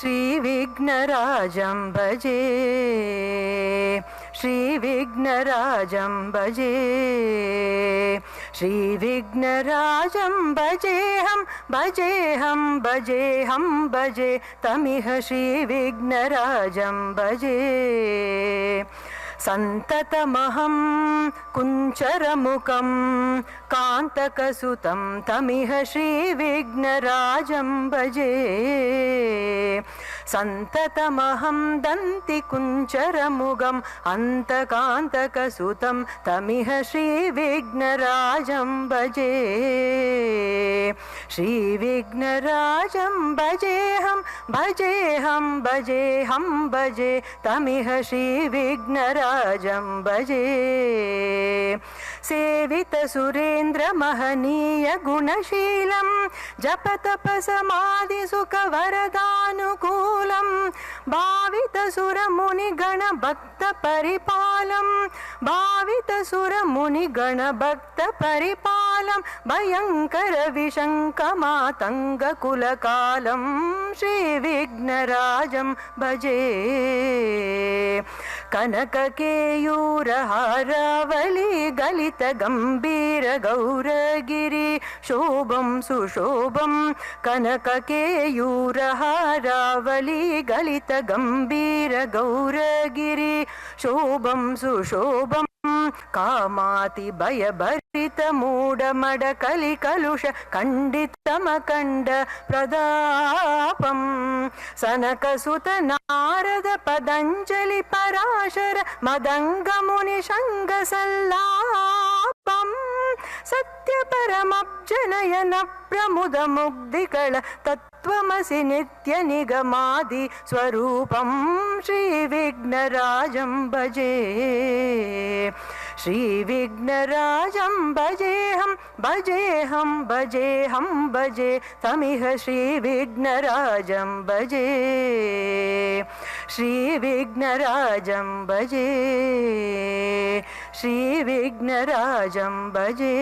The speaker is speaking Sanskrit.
श्रीविघ्नराजं भजे श्रीविघ्नराजं भजे श्रीविघ्नराजं भजेऽहं भजेऽहं भजेऽहं भजे तमिह श्रीविघ्नराजं भजे सन्ततमहं कुञ्चरमुखं कान्तकसुतं तमिह श्रीविघ्नराजं भजे सन्ततमहं दन्तिकुञ्चरमुखम् अन्तकान्तकसुतं तमिह श्रीविघ्नराजं भजे श्रीविघ्नराजं भजेऽहं भजेऽहं भजेऽहं भजे तमिह श्रीविघ्नराजं भजे सेवित सुरेन्द्र महनीय गुणशीलं जपतपसमाधि सुख वरदानुकूलं भावित सुरमुनिगण भक्त परिपालं भावित सुरमुनिगण भक्त परिपालं भयंकर विशंक मातंग कुलकालं श्रीविघ्नराजं भजे कनक केयूर हारावली गलित गंभीर गौरगिरि शोभं सुशोभं कनक केयूर हारावली गलित गंभीर गौरगिरि शोभं सुशोभं कामाति भयभरित मूढमड कलि कलुष खण्डितमकण्ड प्रदापं सनकसुत नारद पतञ्जलि पराशर मदङ्ग मुनि शङ्ग सल्लापं सत्य परमब्जनयन प्रमुद मुग्धिकळ तत्त्वमसि नित्य निगमादि स्वरूपं श्रीविघ्नराजं भजे श्रीविघ्नराजं भजेऽहं भजेऽहं भजेऽहं भजे तमिह श्रीविघ्नराजं भजे श्रीविघ्नराजं भजे श्रीविघ्नराजं भजे।